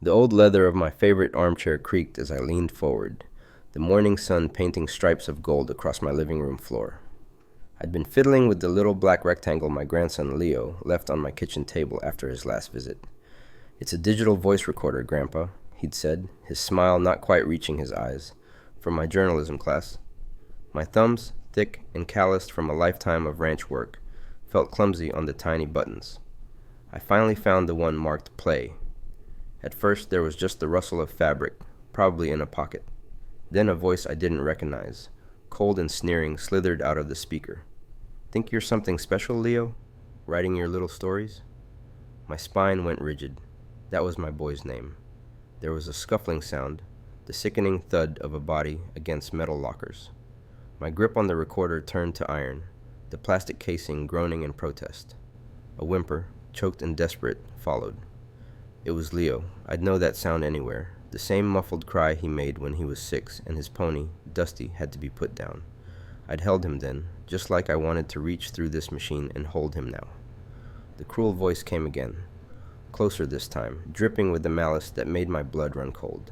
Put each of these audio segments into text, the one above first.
The old leather of my favorite armchair creaked as I leaned forward, the morning sun painting stripes of gold across my living room floor. I'd been fiddling with the little black rectangle my grandson Leo left on my kitchen table after his last visit. "It's a digital voice recorder, Grandpa," he'd said, his smile not quite reaching his eyes, "from my journalism class." My thumbs, thick and calloused from a lifetime of ranch work, felt clumsy on the tiny buttons. I finally found the one marked play. At first there was just the rustle of fabric, probably in a pocket. Then a voice I didn't recognize, cold and sneering, slithered out of the speaker. "Think you're something special, Leo? Writing your little stories?" My spine went rigid. That was my boy's name. There was a scuffling sound, the sickening thud of a body against metal lockers. My grip on the recorder turned to iron, the plastic casing groaning in protest. A whimper, choked and desperate, followed. It was Leo. I'd know that sound anywhere. The same muffled cry he made when he was 6 and his pony, Dusty, had to be put down. I'd held him then, just like I wanted to reach through this machine and hold him now. The cruel voice came again, closer this time, dripping with the malice that made my blood run cold.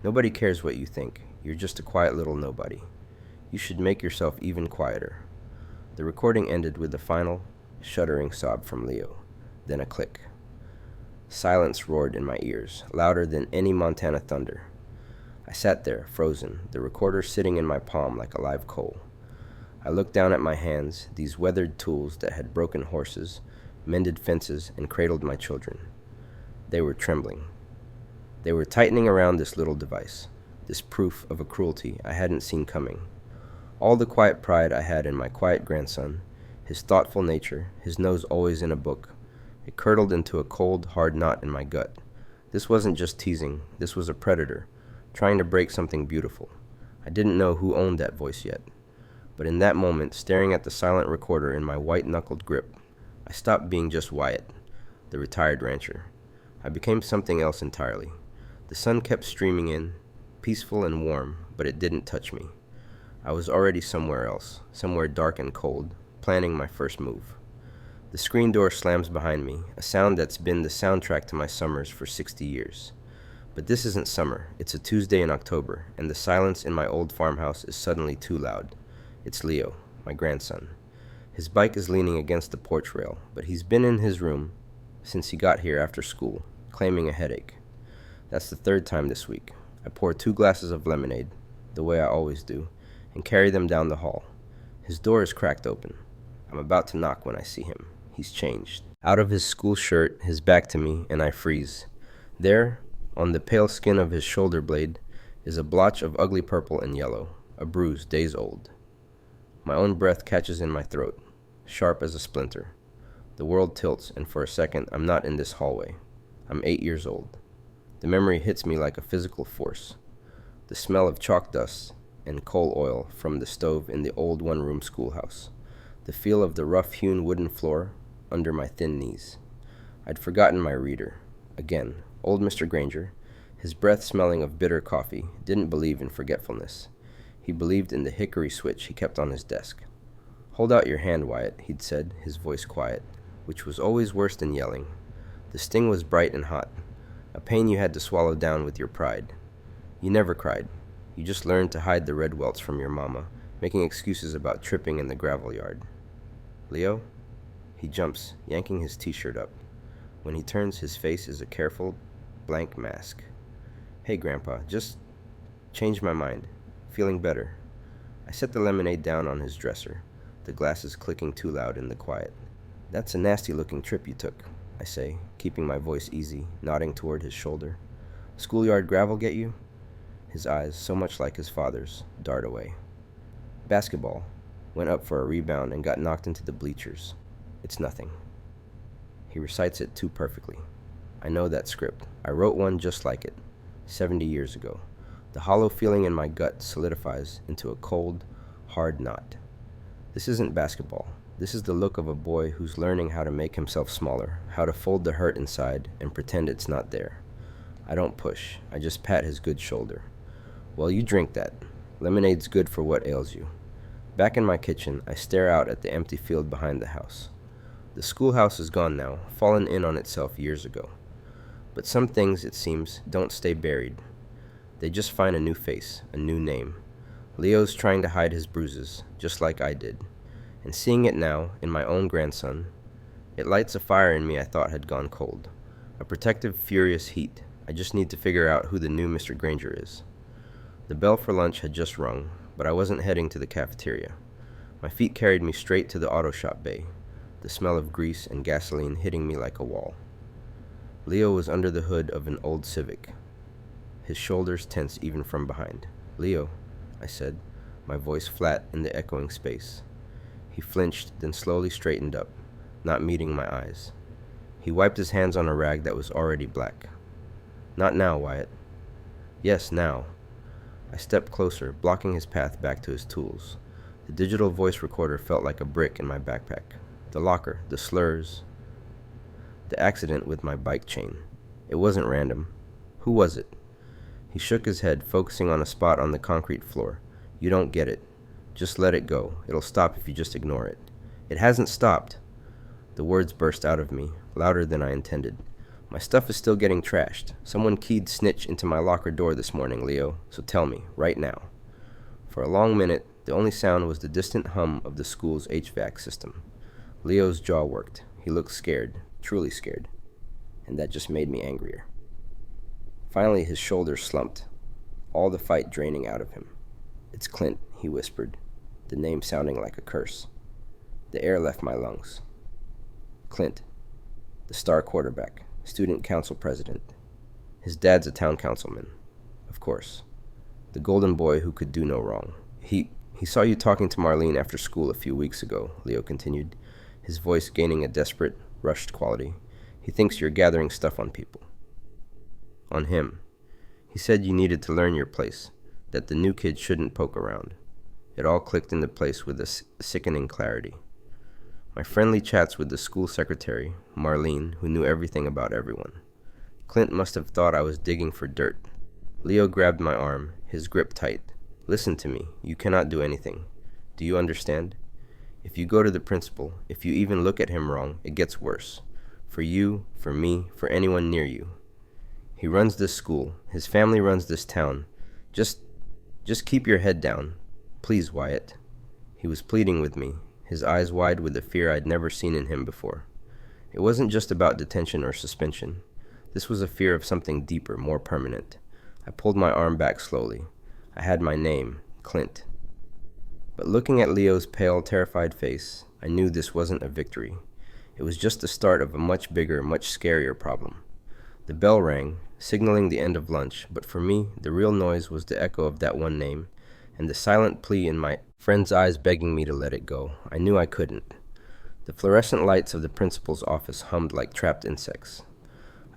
"Nobody cares what you think. You're just a quiet little nobody. You should make yourself even quieter." The recording ended with a final, shuddering sob from Leo, then a click. Silence roared in my ears, louder than any Montana thunder. I sat there, frozen, the recorder sitting in my palm like a live coal. I looked down at my hands, these weathered tools that had broken horses, mended fences, and cradled my children. They were trembling. They were tightening around this little device, this proof of a cruelty I hadn't seen coming. All the quiet pride I had in my quiet grandson, his thoughtful nature, his nose always in a book, it curdled into a cold, hard knot in my gut. This wasn't just teasing. This was a predator, trying to break something beautiful. I didn't know who owned that voice yet. But in that moment, staring at the silent recorder in my white-knuckled grip, I stopped being just Wyatt, the retired rancher. I became something else entirely. The sun kept streaming in, peaceful and warm, but it didn't touch me. I was already somewhere else, somewhere dark and cold, planning my first move. The screen door slams behind me, a sound that's been the soundtrack to my summers for 60 years. But this isn't summer. It's a Tuesday in October, and the silence in my old farmhouse is suddenly too loud. It's Leo, my grandson. His bike is leaning against the porch rail, but he's been in his room since he got here after school, claiming a headache. That's the third time this week. I pour 2 glasses of lemonade, the way I always do, and carry them down the hall. His door is cracked open. I'm about to knock when I see him. He's changed. Out of his school shirt, his back to me, and I freeze. There, on the pale skin of his shoulder blade, is a blotch of ugly purple and yellow, a bruise days old. My own breath catches in my throat, sharp as a splinter. The world tilts, and for a second, I'm not in this hallway. I'm 8 years old. The memory hits me like a physical force. The smell of chalk dust and coal oil from the stove in the old one-room schoolhouse. The feel of the rough-hewn wooden floor under my thin knees. I'd forgotten my reader. Again, old Mr. Granger, his breath smelling of bitter coffee, didn't believe in forgetfulness. He believed in the hickory switch he kept on his desk. "Hold out your hand, Wyatt," he'd said, his voice quiet, which was always worse than yelling. The sting was bright and hot, a pain you had to swallow down with your pride. You never cried. You just learned to hide the red welts from your mama, making excuses about tripping in the gravel yard. "Leo?" He jumps, yanking his t-shirt up. When he turns, his face is a careful, blank mask. "Hey, Grandpa, just changed my mind. Feeling better." I set the lemonade down on his dresser, the glasses clicking too loud in the quiet. "That's a nasty-looking trip you took," I say, keeping my voice easy, nodding toward his shoulder. "Schoolyard gravel get you?" His eyes, so much like his father's, dart away. "Basketball. Went up for a rebound and got knocked into the bleachers. It's nothing." He recites it too perfectly. I know that script. I wrote one just like it, 70 years ago. The hollow feeling in my gut solidifies into a cold, hard knot. This isn't basketball. This is the look of a boy who's learning how to make himself smaller, how to fold the hurt inside and pretend it's not there. I don't push. I just pat his good shoulder. "Well, you drink that. Lemonade's good for what ails you." Back in my kitchen, I stare out at the empty field behind the house. The schoolhouse is gone now, fallen in on itself years ago. But some things, it seems, don't stay buried. They just find a new face, a new name. Leo's trying to hide his bruises, just like I did. And seeing it now, in my own grandson, it lights a fire in me I thought had gone cold. A protective, furious heat. I just need to figure out who the new Mr. Granger is. The bell for lunch had just rung, but I wasn't heading to the cafeteria. My feet carried me straight to the auto shop bay, the smell of grease and gasoline hitting me like a wall. Leo was under the hood of an old Civic, his shoulders tense even from behind. "Leo," I said, my voice flat in the echoing space. He flinched, then slowly straightened up, not meeting my eyes. He wiped his hands on a rag that was already black. "Not now, Wyatt." "Yes, now." I stepped closer, blocking his path back to his tools. The digital voice recorder felt like a brick in my backpack. The locker, the slurs, the accident with my bike chain. It wasn't random. Who was it? He shook his head, focusing on a spot on the concrete floor. "You don't get it. Just let it go. It'll stop if you just ignore it." "It hasn't stopped." The words burst out of me, louder than I intended. "My stuff is still getting trashed. Someone keyed snitch into my locker door this morning, Leo, so tell me, right now." For a long minute, the only sound was the distant hum of the school's HVAC system. Leo's jaw worked. He looked scared, truly scared, and that just made me angrier. Finally, his shoulders slumped, all the fight draining out of him. "It's Clint," he whispered, the name sounding like a curse. The air left my lungs. Clint, the star quarterback, student council president. His dad's a town councilman, of course. The golden boy who could do no wrong. He saw you talking to Marlene after school a few weeks ago," Leo continued, his voice gaining a desperate, rushed quality. "He thinks you're gathering stuff on people." "On him. He said you needed to learn your place, that the new kid shouldn't poke around." It all clicked into place with a sickening clarity. My friendly chats with the school secretary, Marlene, who knew everything about everyone. Clint must have thought I was digging for dirt. Leo grabbed my arm, his grip tight. "Listen to me. You cannot do anything. Do you understand? If you go to the principal, if you even look at him wrong, it gets worse. For you, for me, for anyone near you. He runs this school. His family runs this town. Just keep your head down. Please, Wyatt." He was pleading with me, his eyes wide with the fear I'd never seen in him before. It wasn't just about detention or suspension. This was a fear of something deeper, more permanent. I pulled my arm back slowly. I had my name, Clint. But looking at Leo's pale, terrified face, I knew this wasn't a victory. It was just the start of a much bigger, much scarier problem. The bell rang, signaling the end of lunch, but for me, the real noise was the echo of that one name, and the silent plea in my friend's eyes begging me to let it go. I knew I couldn't. The fluorescent lights of the principal's office hummed like trapped insects.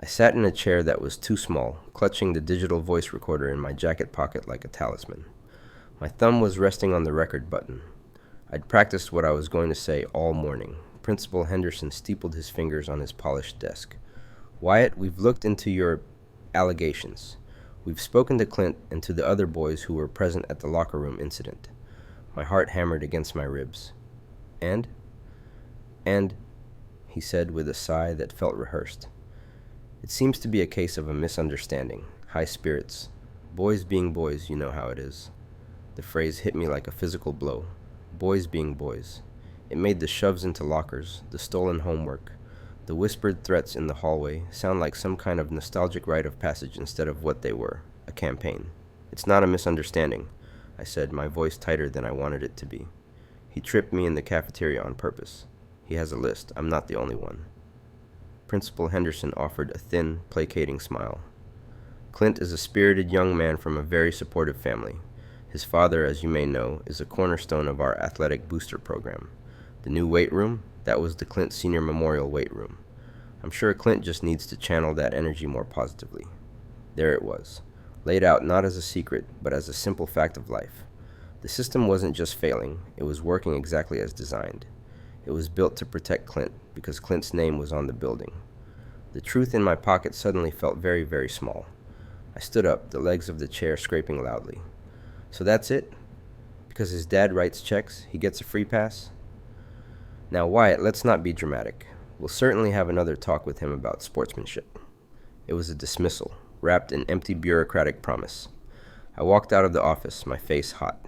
I sat in a chair that was too small, clutching the digital voice recorder in my jacket pocket like a talisman. My thumb was resting on the record button. I'd practiced what I was going to say all morning. Principal Henderson steepled his fingers on his polished desk. "Wyatt, we've looked into your allegations. We've spoken to Clint and to the other boys who were present at the locker room incident." My heart hammered against my ribs. And, he said with a sigh that felt rehearsed. "It seems to be a case of a misunderstanding, high spirits. Boys being boys, you know how it is." The phrase hit me like a physical blow. Boys being boys. It made the shoves into lockers, the stolen homework, the whispered threats in the hallway sound like some kind of nostalgic rite of passage instead of what they were, a campaign. "It's not a misunderstanding," I said, my voice tighter than I wanted it to be. "He tripped me in the cafeteria on purpose. He has a list. I'm not the only one." Principal Henderson offered a thin, placating smile. "Clint is a spirited young man from a very supportive family. His father, as you may know, is a cornerstone of our athletic booster program. The new weight room, that was the Clint Senior Memorial weight room. I'm sure Clint just needs to channel that energy more positively." There it was, laid out not as a secret, but as a simple fact of life. The system wasn't just failing, it was working exactly as designed. It was built to protect Clint, because Clint's name was on the building. The truth in my pocket suddenly felt very, very small. I stood up, the legs of the chair scraping loudly. "So that's it? Because his dad writes checks, he gets a free pass?" "Now, Wyatt, let's not be dramatic. We'll certainly have another talk with him about sportsmanship." It was a dismissal, wrapped in empty bureaucratic promise. I walked out of the office, my face hot.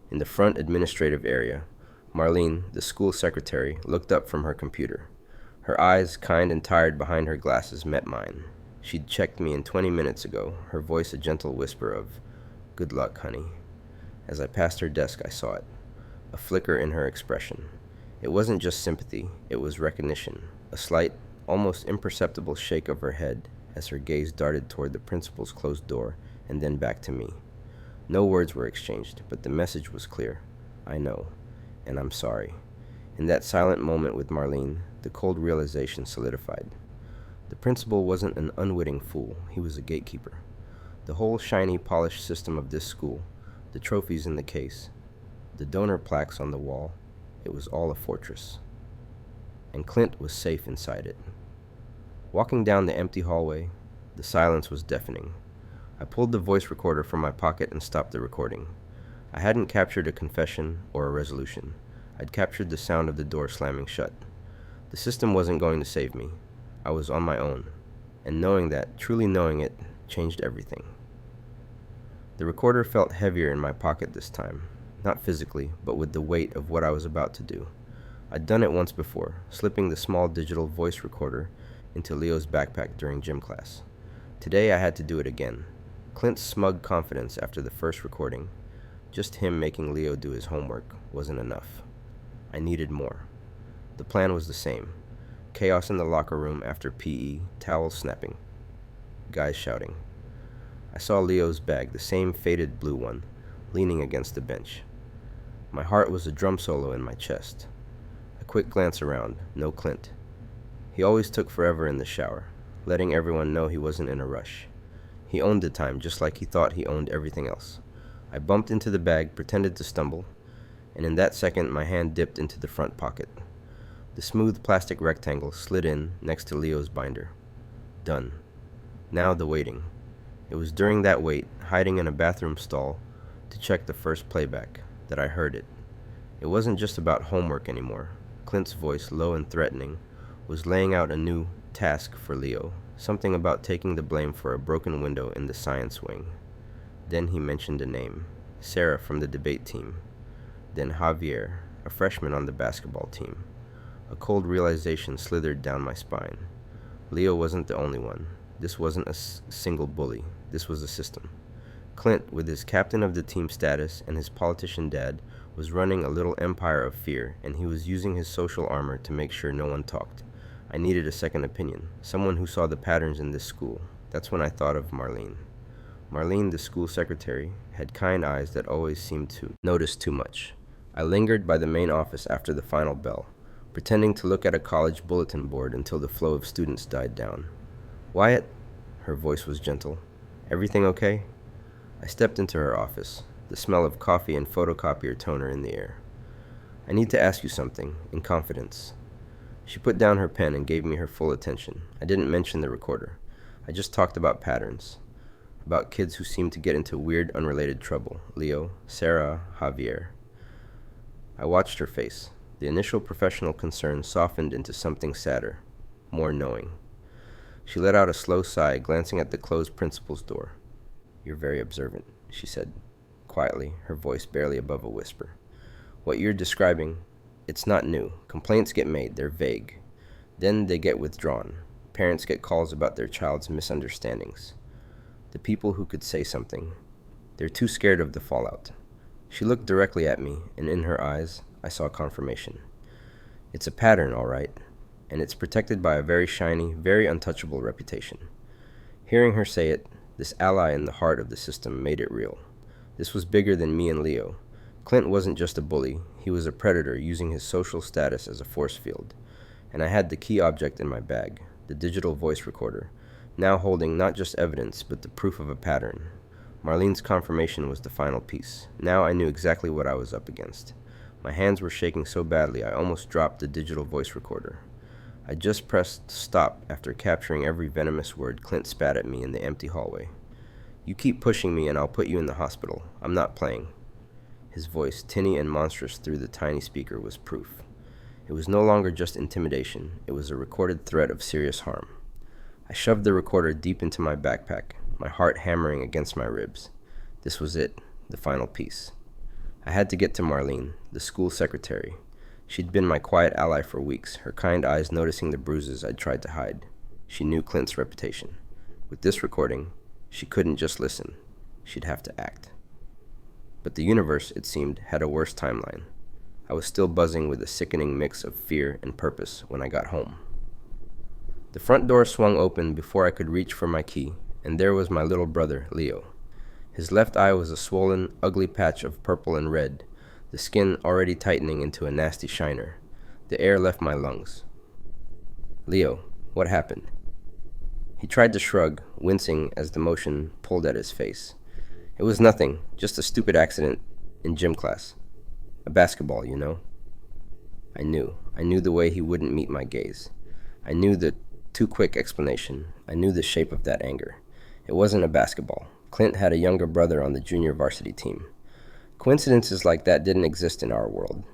In the front administrative area, Marlene, the school secretary, looked up from her computer. Her eyes, kind and tired behind her glasses, met mine. She'd checked me in 20 minutes ago, her voice a gentle whisper of, "Good luck, honey." As I passed her desk, I saw it, a flicker in her expression. It wasn't just sympathy, it was recognition, a slight, almost imperceptible shake of her head as her gaze darted toward the principal's closed door and then back to me. No words were exchanged, but the message was clear. I know, and I'm sorry. In that silent moment with Marlene, the cold realization solidified. The principal wasn't an unwitting fool, he was a gatekeeper. The whole shiny, polished system of this school, the trophies in the case, the donor plaques on the wall, it was all a fortress. And Clint was safe inside it. Walking down the empty hallway, the silence was deafening. I pulled the voice recorder from my pocket and stopped the recording. I hadn't captured a confession or a resolution. I'd captured the sound of the door slamming shut. The system wasn't going to save me. I was on my own. And knowing that, truly knowing it, changed everything. The recorder felt heavier in my pocket this time. Not physically, but with the weight of what I was about to do. I'd done it once before, slipping the small digital voice recorder into Leo's backpack during gym class. Today I had to do it again. Clint's smug confidence after the first recording, just him making Leo do his homework, wasn't enough. I needed more. The plan was the same. Chaos in the locker room after PE, towels snapping, guys shouting. I saw Leo's bag, the same faded blue one, leaning against the bench. My heart was a drum solo in my chest. A quick glance around, no Clint. He always took forever in the shower, letting everyone know he wasn't in a rush. He owned the time just like he thought he owned everything else. I bumped into the bag, pretended to stumble, and in that second my hand dipped into the front pocket. The smooth plastic rectangle slid in next to Leo's binder. Done. Now the waiting. It was during that wait, hiding in a bathroom stall to check the first playback, that I heard it. It wasn't just about homework anymore. Clint's voice, low and threatening, was laying out a new task for Leo, something about taking the blame for a broken window in the science wing. Then he mentioned a name, Sarah from the debate team. Then Javier, a freshman on the basketball team. A cold realization slithered down my spine. Leo wasn't the only one. This wasn't a single bully. This was a system. Clint, with his captain of the team status and his politician dad, was running a little empire of fear, and he was using his social armor to make sure no one talked. I needed a second opinion, someone who saw the patterns in this school. That's when I thought of Marlene. Marlene, the school secretary, had kind eyes that always seemed to notice too much. I lingered by the main office after the final bell, pretending to look at a college bulletin board until the flow of students died down. "Wyatt?" Her voice was gentle. "Everything okay?" I stepped into her office, the smell of coffee and photocopier toner in the air. "I need to ask you something, in confidence." She put down her pen and gave me her full attention. I didn't mention the recorder. I just talked about patterns. About kids who seemed to get into weird, unrelated trouble. Leo, Sarah, Javier. I watched her face. The initial professional concern softened into something sadder, more knowing. She let out a slow sigh, glancing at the closed principal's door. "You're very observant," she said, quietly, her voice barely above a whisper. "What you're describing, it's not new. Complaints get made, they're vague. Then they get withdrawn. Parents get calls about their child's misunderstandings. The people who could say something, they're too scared of the fallout." She looked directly at me, and in her eyes, I saw confirmation. "It's a pattern, all right, and it's protected by a very shiny, very untouchable reputation." Hearing her say it, this ally in the heart of the system made it real. This was bigger than me and Leo. Clint wasn't just a bully, he was a predator using his social status as a force field. And I had the key object in my bag, the digital voice recorder, now holding not just evidence, but the proof of a pattern. Marlene's confirmation was the final piece. Now I knew exactly what I was up against. My hands were shaking so badly I almost dropped the digital voice recorder. I just pressed stop after capturing every venomous word Clint spat at me in the empty hallway. "You keep pushing me and I'll put you in the hospital. I'm not playing." His voice, tinny and monstrous through the tiny speaker, was proof. It was no longer just intimidation. It was a recorded threat of serious harm. I shoved the recorder deep into my backpack, my heart hammering against my ribs. This was it, the final piece. I had to get to Marlene, the school secretary. She'd been my quiet ally for weeks, her kind eyes noticing the bruises I'd tried to hide. She knew Clint's reputation. With this recording, she couldn't just listen. She'd have to act. But the universe, it seemed, had a worse timeline. I was still buzzing with a sickening mix of fear and purpose when I got home. The front door swung open before I could reach for my key, and there was my little brother, Leo. His left eye was a swollen, ugly patch of purple and red, the skin already tightening into a nasty shiner. The air left my lungs. "Leo, what happened?" He tried to shrug, wincing as the motion pulled at his face. "It was nothing, just a stupid accident in gym class. A basketball, you know." I knew the way he wouldn't meet my gaze. I knew the too quick explanation. I knew the shape of that anger. It wasn't a basketball. Clint had a younger brother on the junior varsity team. Coincidences like that didn't exist in our world.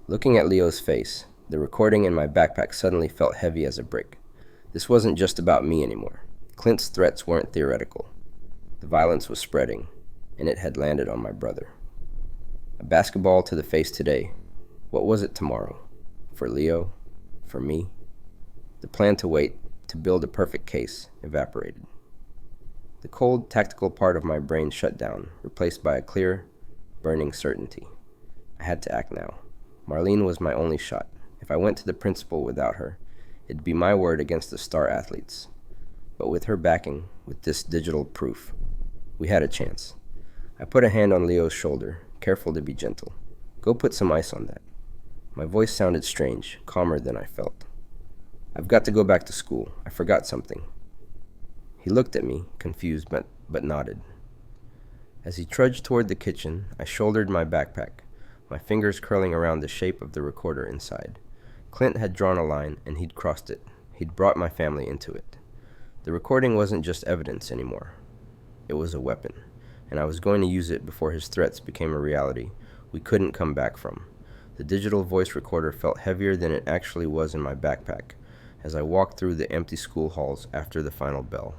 Looking at Leo's face, the recording in my backpack suddenly felt heavy as a brick. This wasn't just about me anymore. Clint's threats weren't theoretical. The violence was spreading, and it had landed on my brother. A basketball to the face today. What was it tomorrow? For Leo? For me? The plan to wait, to build a perfect case, evaporated. The cold, tactical part of my brain shut down, replaced by a clear, burning certainty. I had to act now. Marlene was my only shot. If I went to the principal without her, it'd be my word against the star athletes. But with her backing, with this digital proof, we had a chance. I put a hand on Leo's shoulder, careful to be gentle. "Go put some ice on that." My voice sounded strange, calmer than I felt. "I've got to go back to school. I forgot something." He looked at me, confused, but nodded. As he trudged toward the kitchen, I shouldered my backpack, my fingers curling around the shape of the recorder inside. Clint had drawn a line, and he'd crossed it. He'd brought my family into it. The recording wasn't just evidence anymore. It was a weapon, and I was going to use it before his threats became a reality we couldn't come back from. The digital voice recorder felt heavier than it actually was in my backpack as I walked through the empty school halls after the final bell.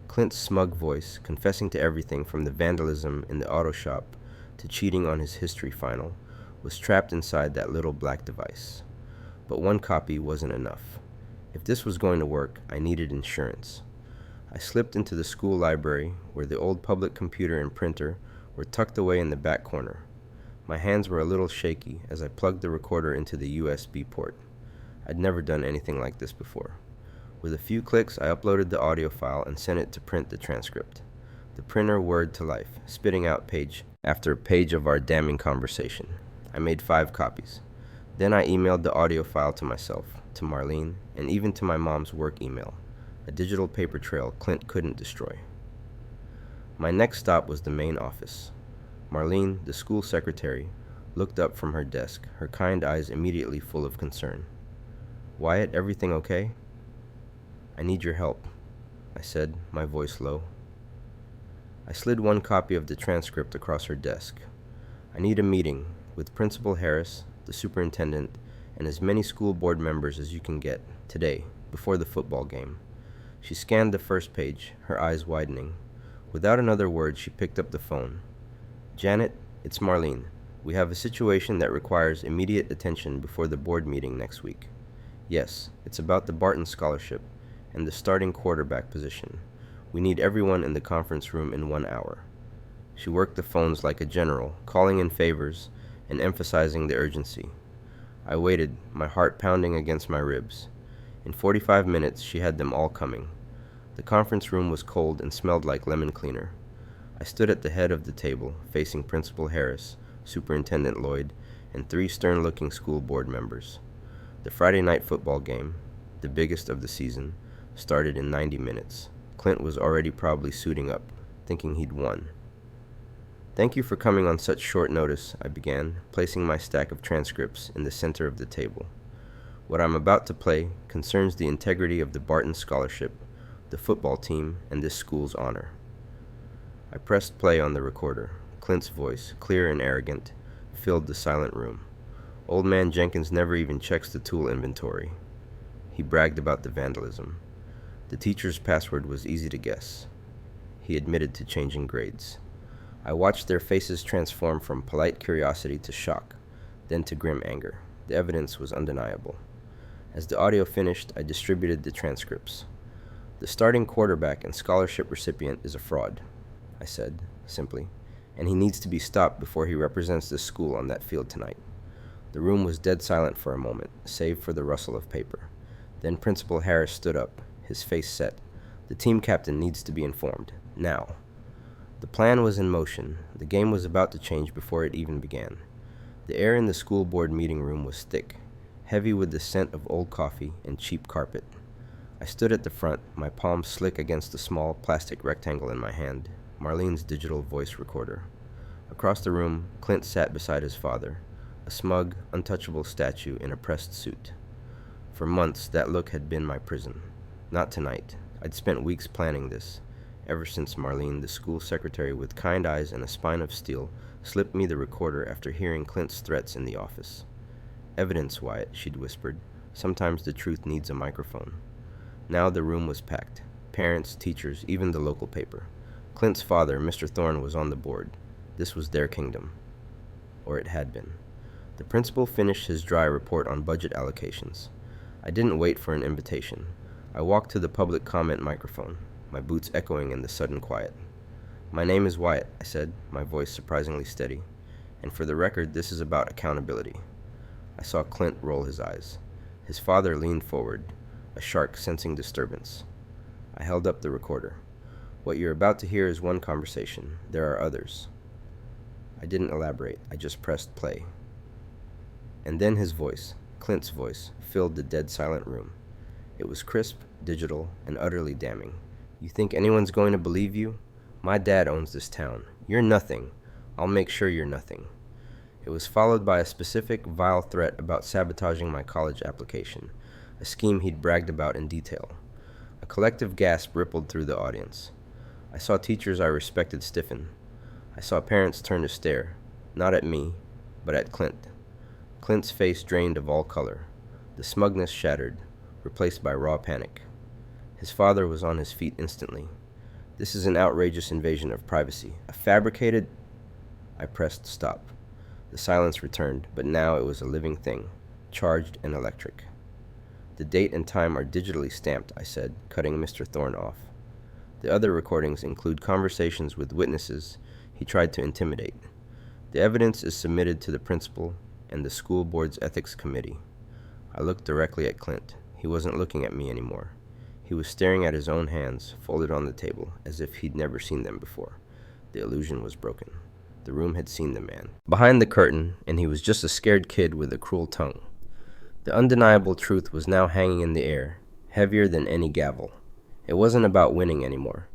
Clint's smug voice, confessing to everything from the vandalism in the auto shop to cheating on his history final, was trapped inside that little black device. But one copy wasn't enough. If this was going to work, I needed insurance. I slipped into the school library, where the old public computer and printer were tucked away in the back corner. My hands were a little shaky as I plugged the recorder into the USB port. I'd never done anything like this before. With a few clicks, I uploaded the audio file and sent it to print the transcript. The printer whirred to life, spitting out page after page of our damning conversation. I made 5 copies. Then I emailed the audio file to myself, to Marlene, and even to my mom's work email, a digital paper trail Clint couldn't destroy. My next stop was the main office. Marlene, the school secretary, looked up from her desk, her kind eyes immediately full of concern. "Wyatt, everything okay?" "I need your help," I said, my voice low. I slid one copy of the transcript across her desk. "I need a meeting with Principal Harris, the superintendent, and as many school board members as you can get, today, before the football game." She scanned the first page, her eyes widening. Without another word, she picked up the phone. "Janet, it's Marlene. We have a situation that requires immediate attention before the board meeting next week." "Yes, it's about the Barton Scholarship and the starting quarterback position. We need everyone in the conference room in 1 hour." She worked the phones like a general, calling in favors and emphasizing the urgency. I waited, my heart pounding against my ribs. In 45 minutes, she had them all coming. The conference room was cold and smelled like lemon cleaner. I stood at the head of the table, facing Principal Harris, Superintendent Lloyd, and 3 stern-looking school board members. The Friday night football game, the biggest of the season, started in 90 minutes. Clint was already probably suiting up, thinking he'd won. "Thank you for coming on such short notice," I began, placing my stack of transcripts in the center of the table. "What I'm about to play concerns the integrity of the Barton Scholarship, the football team, and this school's honor." I pressed play on the recorder. Clint's voice, clear and arrogant, filled the silent room. "Old man Jenkins never even checks the tool inventory." He bragged about the vandalism. The teacher's password was easy to guess. He admitted to changing grades. I watched their faces transform from polite curiosity to shock, then to grim anger. The evidence was undeniable. As the audio finished, I distributed the transcripts. "The starting quarterback and scholarship recipient is a fraud," I said, simply, "and he needs to be stopped before he represents this school on that field tonight." The room was dead silent for a moment, save for the rustle of paper. Then Principal Harris stood up, his face set. "The team captain needs to be informed. Now." The plan was in motion. The game was about to change before it even began. The air in the school board meeting room was thick, heavy with the scent of old coffee and cheap carpet. I stood at the front, my palms slick against the small plastic rectangle in my hand, Marlene's digital voice recorder. Across the room, Clint sat beside his father, a smug, untouchable statue in a pressed suit. For months, that look had been my prison. Not tonight. I'd spent weeks planning this, ever since Marlene, the school secretary with kind eyes and a spine of steel, slipped me the recorder after hearing Clint's threats in the office. "Evidence, Wyatt," she'd whispered. "Sometimes the truth needs a microphone." Now the room was packed. Parents, teachers, even the local paper. Clint's father, Mr. Thorne, was on the board. This was their kingdom. Or it had been. The principal finished his dry report on budget allocations. I didn't wait for an invitation. I walked to the public comment microphone, my boots echoing in the sudden quiet. "My name is Wyatt," I said, my voice surprisingly steady. "And for the record, this is about accountability." I saw Clint roll his eyes. His father leaned forward, a shark sensing disturbance. I held up the recorder. "What you're about to hear is one conversation. There are others." I didn't elaborate. I just pressed play. And then his voice, Clint's voice, filled the dead silent room. It was crisp, digital, and utterly damning. "You think anyone's going to believe you? My dad owns this town. You're nothing. I'll make sure you're nothing." It was followed by a specific, vile threat about sabotaging my college application, a scheme he'd bragged about in detail. A collective gasp rippled through the audience. I saw teachers I respected stiffen. I saw parents turn to stare, not at me, but at Clint. Clint's face drained of all color. The smugness shattered, replaced by raw panic. His father was on his feet instantly. "This is an outrageous invasion of privacy. A fabricated—" I pressed stop. The silence returned, but now it was a living thing, charged and electric. "The date and time are digitally stamped," I said, cutting Mr. Thorne off. "The other recordings include conversations with witnesses he tried to intimidate. The evidence is submitted to the principal and the school board's ethics committee." I looked directly at Clint. He wasn't looking at me anymore. He was staring at his own hands, folded on the table, as if he'd never seen them before. The illusion was broken. The room had seen the man behind the curtain, and he was just a scared kid with a cruel tongue. The undeniable truth was now hanging in the air, heavier than any gavel. It wasn't about winning anymore.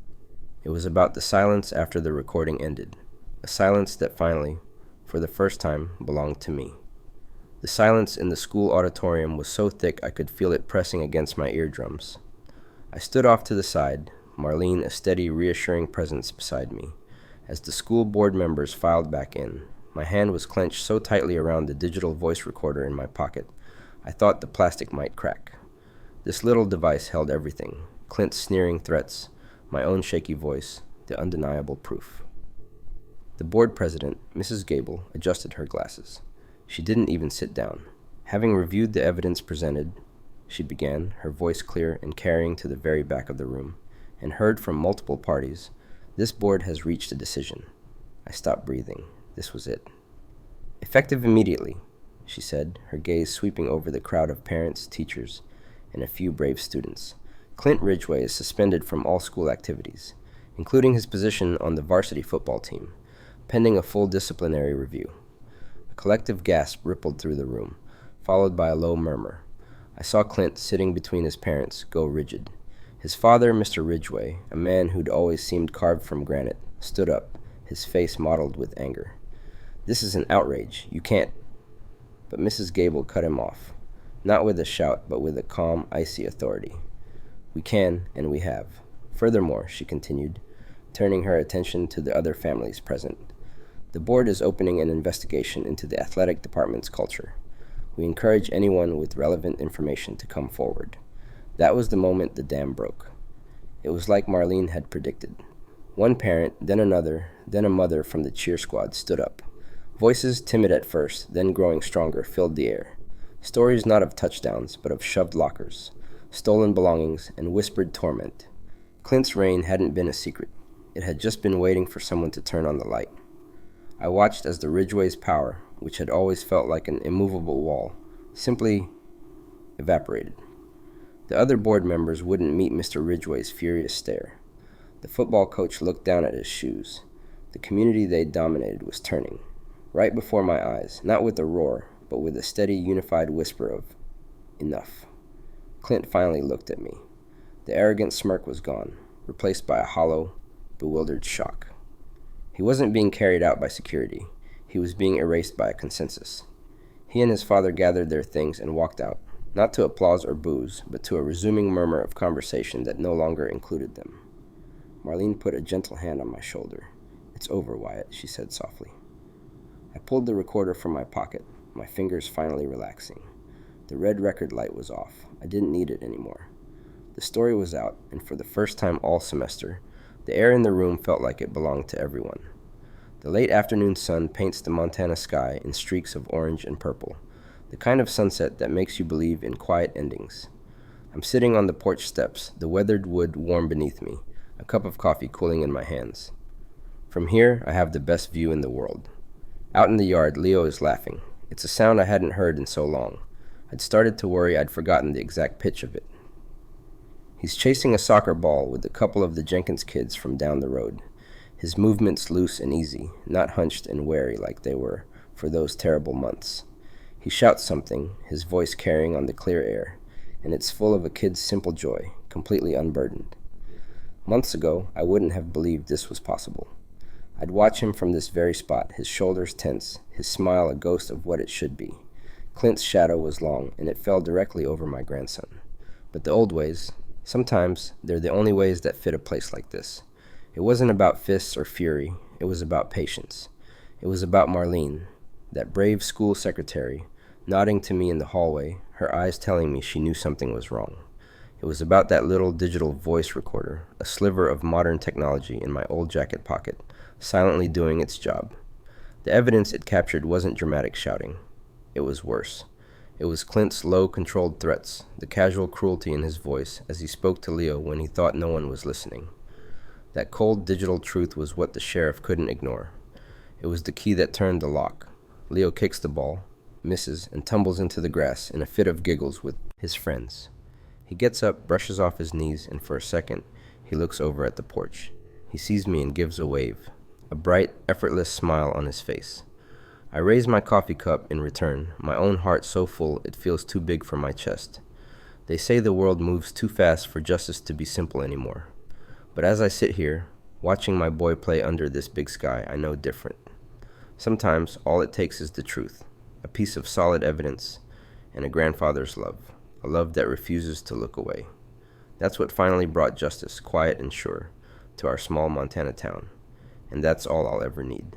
It was about the silence after the recording ended, a silence that finally, for the first time, belonged to me. The silence in the school auditorium was so thick I could feel it pressing against my eardrums. I stood off to the side, Marlene a steady, reassuring presence beside me. As the school board members filed back in, my hand was clenched so tightly around the digital voice recorder in my pocket, I thought the plastic might crack. This little device held everything: Clint's sneering threats, my own shaky voice, the undeniable proof. The board president, Mrs. Gable, adjusted her glasses. She didn't even sit down. "Having reviewed the evidence presented," she began, her voice clear and carrying to the very back of the room, "and heard from multiple parties, this board has reached a decision." I stopped breathing. This was it. "Effective immediately," she said, her gaze sweeping over the crowd of parents, teachers, and a few brave students. "Clint Ridgway is suspended from all school activities, including his position on the varsity football team, pending a full disciplinary review." A collective gasp rippled through the room, followed by a low murmur. I saw Clint, sitting between his parents, go rigid. His father, Mr. Ridgway, a man who'd always seemed carved from granite, stood up, his face mottled with anger. "This is an outrage. You can't—" But Mrs. Gable cut him off, not with a shout, but with a calm, icy authority. "We can, and we have. Furthermore," she continued, turning her attention to the other families present, "the board is opening an investigation into the athletic department's culture. We encourage anyone with relevant information to come forward." That was the moment the dam broke. It was like Marlene had predicted. One parent, then another, then a mother from the cheer squad stood up. Voices, timid at first, then growing stronger, filled the air. Stories not of touchdowns, but of shoved lockers, stolen belongings, and whispered torment. Clint's reign hadn't been a secret. It had just been waiting for someone to turn on the light. I watched as the Ridgway's power, which had always felt like an immovable wall, simply evaporated. The other board members wouldn't meet Mr. Ridgway's furious stare. The football coach looked down at his shoes. The community they dominated was turning, right before my eyes, not with a roar, but with a steady, unified whisper of, "Enough." Clint finally looked at me. The arrogant smirk was gone, replaced by a hollow, bewildered shock. He wasn't being carried out by security. He was being erased by a consensus. He and his father gathered their things and walked out, not to applause or boos, but to a resuming murmur of conversation that no longer included them. Marlene put a gentle hand on my shoulder. "It's over, Wyatt," she said softly. I pulled the recorder from my pocket, my fingers finally relaxing. The red record light was off. I didn't need it anymore. The story was out, and for the first time all semester, the air in the room felt like it belonged to everyone. The late afternoon sun paints the Montana sky in streaks of orange and purple, the kind of sunset that makes you believe in quiet endings. I'm sitting on the porch steps, the weathered wood warm beneath me, a cup of coffee cooling in my hands. From here, I have the best view in the world. Out in the yard, Leo is laughing. It's a sound I hadn't heard in so long. I'd started to worry I'd forgotten the exact pitch of it. He's chasing a soccer ball with a couple of the Jenkins kids from down the road. His movements loose and easy, not hunched and wary like they were for those terrible months. He shouts something, his voice carrying on the clear air, and it's full of a kid's simple joy, completely unburdened. Months ago, I wouldn't have believed this was possible. I'd watch him from this very spot, his shoulders tense, his smile a ghost of what it should be. Clint's shadow was long, and it fell directly over my grandson. But the old ways, sometimes they're the only ways that fit a place like this. It wasn't about fists or fury, it was about patience. It was about Marlene, that brave school secretary, nodding to me in the hallway, her eyes telling me she knew something was wrong. It was about that little digital voice recorder, a sliver of modern technology in my old jacket pocket, silently doing its job. The evidence it captured wasn't dramatic shouting. It was worse. It was Clint's low, controlled threats, the casual cruelty in his voice as he spoke to Leo when he thought no one was listening. That cold digital truth was what the sheriff couldn't ignore. It was the key that turned the lock. Leo kicks the ball, misses, and tumbles into the grass in a fit of giggles with his friends. He gets up, brushes off his knees, and for a second, he looks over at the porch. He sees me and gives a wave, a bright, effortless smile on his face. I raise my coffee cup in return, my own heart so full it feels too big for my chest. They say the world moves too fast for justice to be simple anymore. But as I sit here, watching my boy play under this big sky, I know different. Sometimes all it takes is the truth, a piece of solid evidence, and a grandfather's love, a love that refuses to look away. That's what finally brought justice, quiet and sure, to our small Montana town, and that's all I'll ever need.